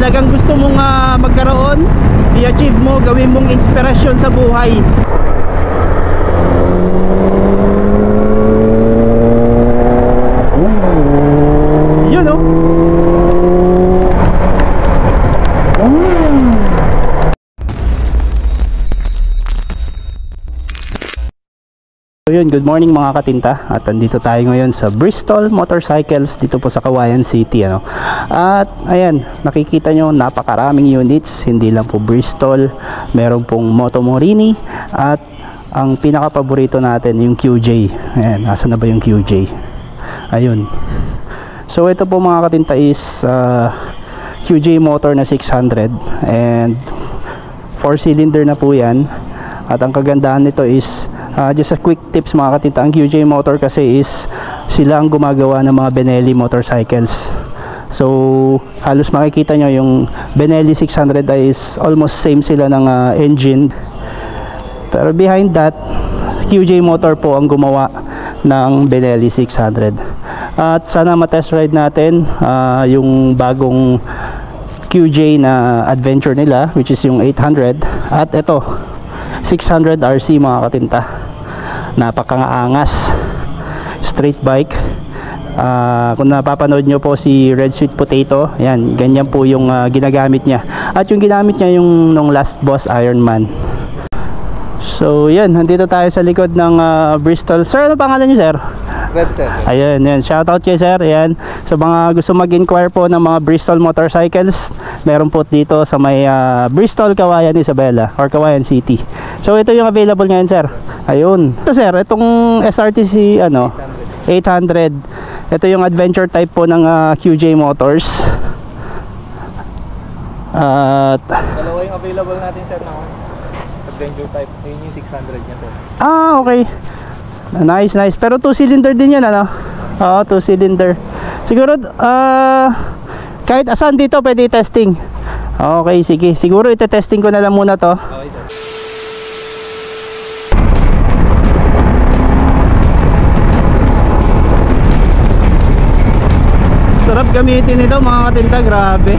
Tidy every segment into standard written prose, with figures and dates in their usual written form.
talagang gusto mong magkaroon, i-achieve mo, gawin mong inspirasyon sa buhay. Yun o. So yun, good morning mga katinta. At andito tayo ngayon sa Bristol Motorcycles dito po sa Cauayan City, ano. At ayan, nakikita nyo napakaraming units. Hindi lang po Bristol, meron pong Moto Morini. At ang pinaka paborito natin yung QJ. Ayan, nasa na ba yung QJ? Ayun. So ito po mga katinta is QJ motor na 600 and 4-cylinder na po yan. At ang kagandahan nito is just a quick tips mga katinta, ang QJ motor kasi is sila ang gumagawa ng mga Benelli motorcycles. So halos makikita nyo yung Benelli 600 is almost same sila ng engine, pero behind that QJ motor po ang gumawa ng Benelli 600. At sana matest ride natin yung bagong QJ na adventure nila, which is yung 800, at ito 600 RC mga katinta. Napakaangas, street bike. Kung napapanood nyo po si Red Sweet Potato, yan, ganyan po yung ginagamit niya. At yung ginamit niya yung nung last boss Ironman. So yan, nandito tayo sa likod ng Bristol. Sir, ano pangalan niyo, sir? Red, sir. Ayan, yan. Shoutout kay sir. Ayan. Sa mga gusto mag-inquire po ng mga Bristol motorcycles, meron po dito sa may Bristol, Cauayan, Isabela or Cauayan City. So ito yung available ngayon, sir. Ayun. Ito, sir, itong SRTC 800. Ito yung adventure type po ng QJ Motors. At dalawa yung available natin, sir, na adventure type. Yun yung 600 niya, sir. Okay. Nice, nice. Pero 2-cylinder din yan, ano? Oo, 2-cylinder. Siguro, kahit asan dito pwede testing. Okay, sige. Siguro ite-testing ko na lang muna to. Okay, sir. Sarap gamitin ito mga katinta, grabe.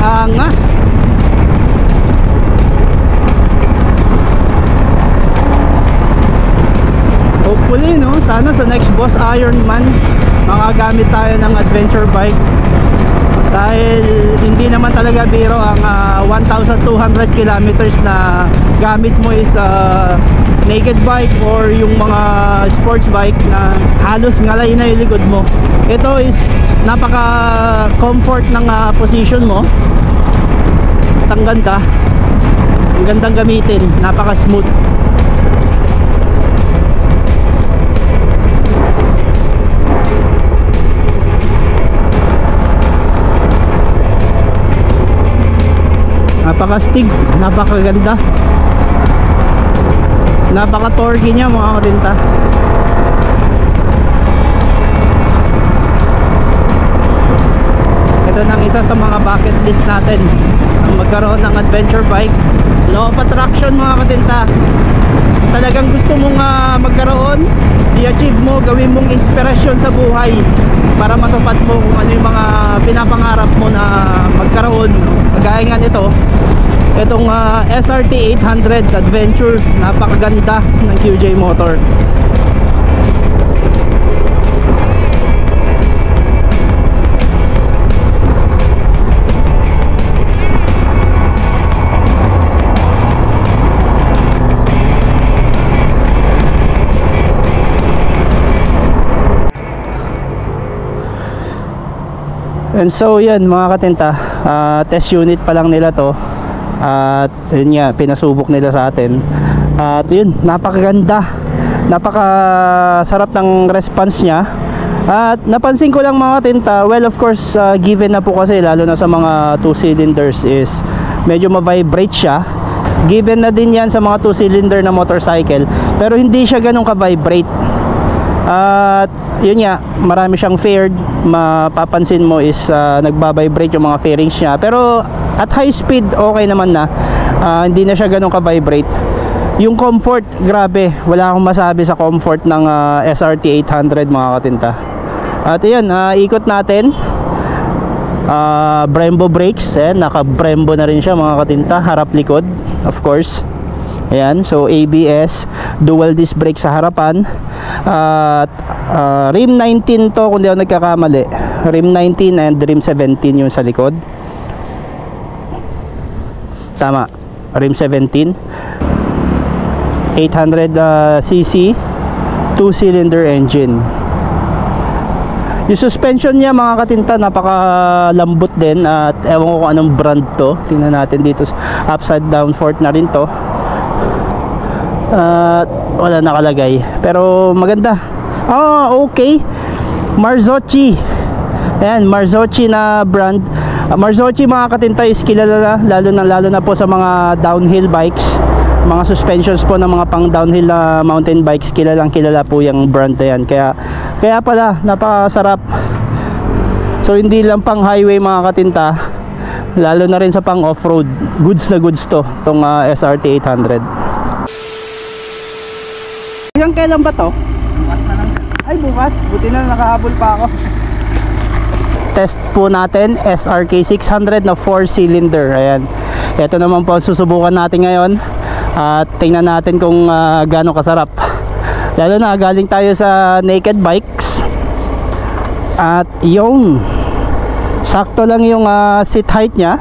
Ang angas. Hopefully, no, sana sa next boss Ironman makagamit tayo ng adventure bike, dahil hindi naman talaga biro ang 1,200 kilometers na gamit mo is naked bike or yung mga sports bike na halos ngalay na yung likod mo. Ito is napaka comfort ng position mo at ang ganda, ang gandang gamitin, napaka smooth. Napaka-stig, napakaganda, napaka-torquey niya mga katinta. Ito nang isa sa mga bucket list natin, ang magkaroon ng adventure bike. Law of attraction mga katinta. Talagang gusto mong magkaroon, i-achieve mo, gawin mong inspirasyon sa buhay para matupad mo kung ano yung mga pinapangarap mo na magkaroon. Kagaya nga nito, itong SRT 800 Adventure, napakaganda ng QJ motor. And so yan mga katinta, test unit pa lang nila to. At yun nga, pinasubok nila sa atin. At yun, napakaganda, napakasarap ng response niya. At napansin ko lang mga katinta, well of course given na po kasi lalo na sa mga 2 cylinders is medyo ma-vibrate siya. Given na din yan sa mga 2 cylinder na motorcycle, pero hindi siya ganun ka-vibrate. At yun nga, marami siyang faired. Mapapansin mo is nagbabibrate yung mga fairings niya, pero at high speed okay naman na, hindi na siya ganun ka-vibrate. Yung comfort, grabe, wala akong masabi sa comfort ng SRT 800 mga katinta. At yun, ikot natin. Brembo brakes. Ayan, naka Brembo na rin siya mga katinta, harap likod of course. Ayan, so ABS, dual disc brake sa harapan. At rim 19 to kung di ako nagkakamali, rim 19 and rim 17 yung sa likod. Tama, rim 17. 800cc 2-cylinder engine. Yung suspension niya mga katinta, napakalambot din. At ewan ko kung anong brand to. Tingnan natin dito, upside down fork na rin to. At wala nakalagay, pero maganda. Okay, Marzocchi. Ayan, Marzocchi na brand. Marzocchi mga katinta is kilala na, lalo na po sa mga downhill bikes, mga suspensions po ng mga pang downhill na mountain bikes. Kilala po yung brand na yan. Kaya pala napakasarap. So hindi lang pang highway mga katinta, lalo na rin sa pang off-road. Goods na goods to, tong SRT 800. Hanggang kailan ba to? Bukas na lang. Ay, bukas. Buti na nakahabol pa ako. Test po natin SRK 600 na 4-cylinder. Ayan. Ito naman po ang susubukan natin ngayon. At tingnan natin kung gaano kasarap. Lalo na galing tayo sa naked bikes. At yung sakto lang yung seat height niya.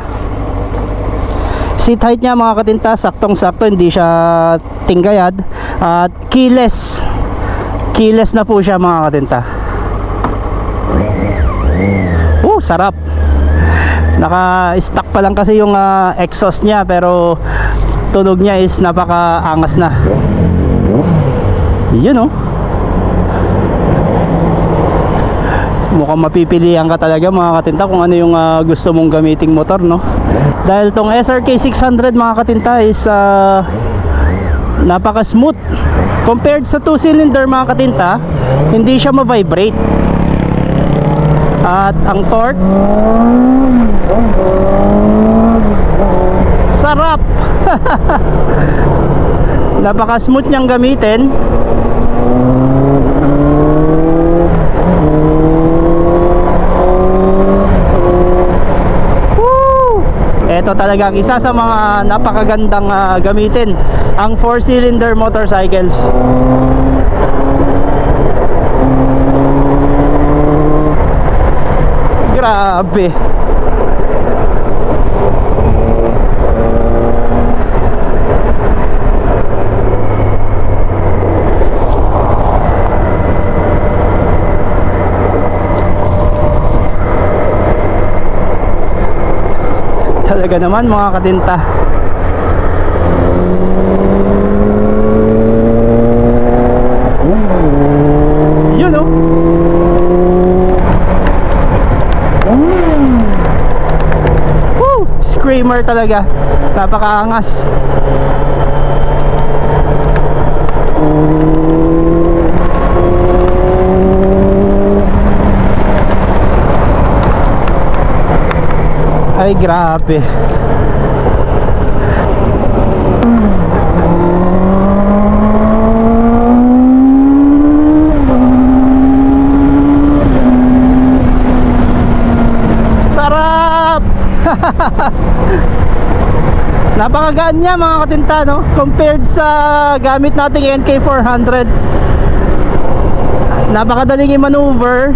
Seat height niya mga katinta, saktong sakto, hindi siya tinggayad. At keyless na po siya mga katinta. Sarap. Naka-stack pa lang kasi yung exhaust niya, pero tunog niya is napaka-angas na. Yun mukhang mapipilian ka talaga mga katinta kung ano yung gusto mong gamiting motor, no? Dahil tong SRK 600 mga katinta is napaka smooth compared sa 2-cylinder mga katinta. Hindi siya ma-vibrate. At ang torque, sarap. Napaka smooth niyang gamitin. Ito talaga ang isa sa mga napakagandang gamitin, ang 4-cylinder motorcycles. Grabe. Talaga naman mga katinta. Yun screamer talaga. Napakaangas. Ay grabe. Sarap. Napakagaan niya mga katinta, no? Compared sa gamit nating NK400. Napakadaling i-maneuver.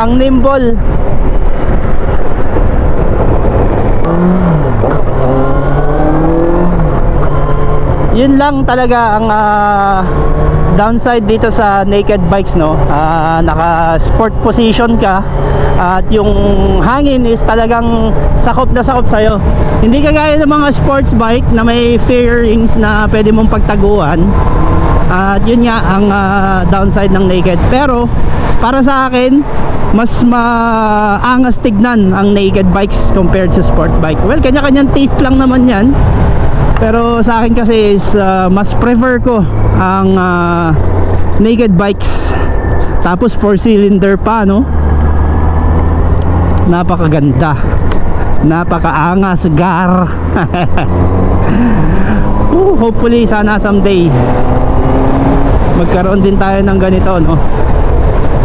Ang nimble. Yun lang talaga ang downside dito sa naked bikes, no? Naka sport position ka at yung hangin is talagang sakop na sakop sa'yo. Hindi kagaya ng mga sports bike na may fairings na pwede mong pagtaguan. At yun nga ang downside ng naked. Pero para sa akin, mas maangas tignan ang naked bikes compared sa sport bike. Well, kanya-kanyang taste lang naman yan. Pero sa akin kasi is mas prefer ko ang naked bikes. Tapos 4-cylinder pa, no? Napakaganda. Napakaangas, gar. Hopefully sana someday magkaroon din tayo ng ganito, no?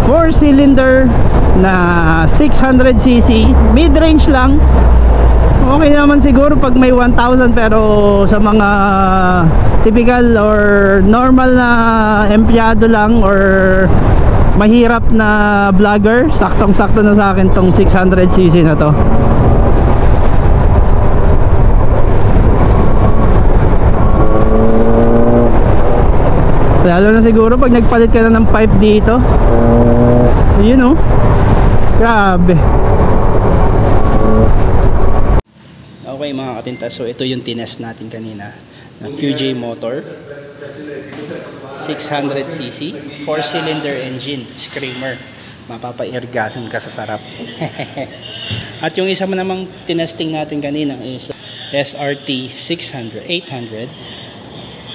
4-cylinder na 600cc, mid-range lang. Okay naman siguro pag may 1,000, pero sa mga typical or normal na empleyado lang or mahirap na vlogger, saktong-sakto na sa akin tong 600cc na to. Lalo na siguro pag nagpalit ka na ng pipe dito. Yun, oh, grabe. Okay mga katinta, so ito yung tinest natin kanina na QJ motor, 600cc, 4-cylinder engine, Screamer. Mapapa-irgasan ka sa sarap. At yung isa mo namang tinesting natin kanina is SRT 800.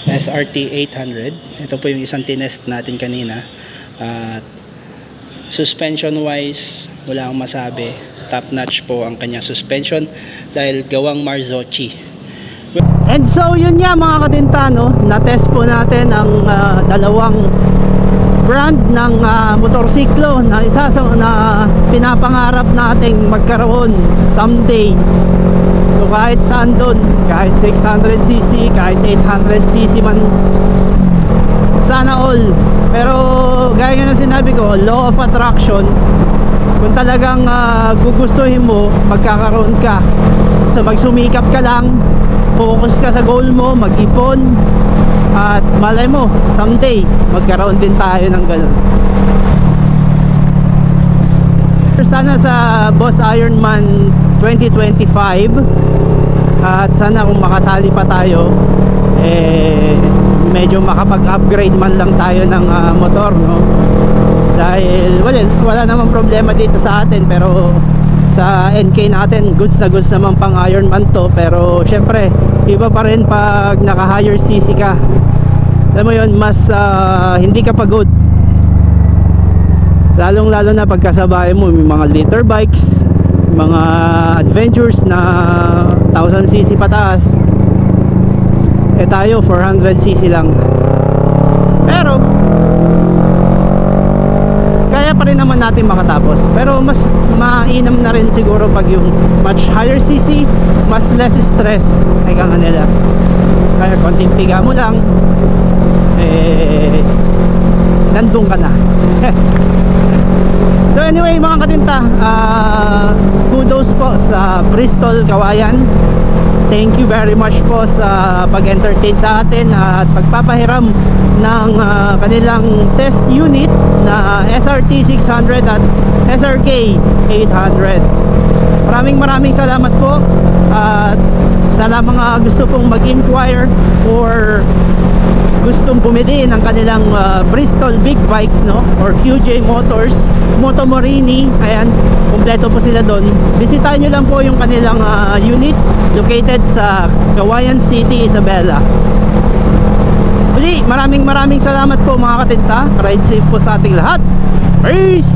SRT 800. Ito po yung isang tinest natin kanina. At suspension wise, wala akong masabi. Top notch po ang kanyang suspension dahil gawang Marzocchi. And so yun nga mga katinta, no? Na-test po natin ang dalawang brand ng motorsiklo na isa sa na pinapangarap nating magkaroon someday. So kahit saan doon, kahit 600cc, kahit 800cc man, sana all. Pero gaya nga ng sinabi ko, law of attraction, kung talagang gugustuhin mo, magkakaroon ka. So magsumikap ka lang, focus ka sa goal mo, mag-ipon, at malay mo, someday magkaroon din tayo ng ganun. Sana sa Boss Ironman 2025, at sana kung makasali pa tayo, medyo makapag-upgrade man lang tayo ng motor, no? Dahil wala namang problema dito sa atin, pero sa NK natin goods na goods naman pang Ironman to. Pero syempre iba pa rin pag naka higher cc ka, alam mo yun, mas hindi ka pagod, lalong lalo na pagkasabay mo may mga liter bikes, mga adventures na 1000cc pataas. Tayo 400cc lang, pero kaya pa rin naman natin makatapos. Pero mas mainam na rin siguro pag yung much higher cc, mas less stress ay ka nga nila. Kaya konting piga mo lang, nandun ka na. So anyway mga katinta, kudos po sa Bristol Kawayan. Thank you very much po sa pag-entertain sa atin at pagpapahiram ng kanilang test unit na SRT 600 at SRK 800. Maraming salamat po. At sa mga gusto pong mag-inquire or gustong bumili ng kanilang Bristol big bikes, no, or QJ Motors, Moto Morini, ayan, kumpleto po sila doon. Bisitahin nyo lang po yung kanilang unit located sa Kawayan City, Isabela. Uli, maraming salamat po mga katinta. Ride safe po sa ating lahat. Peace!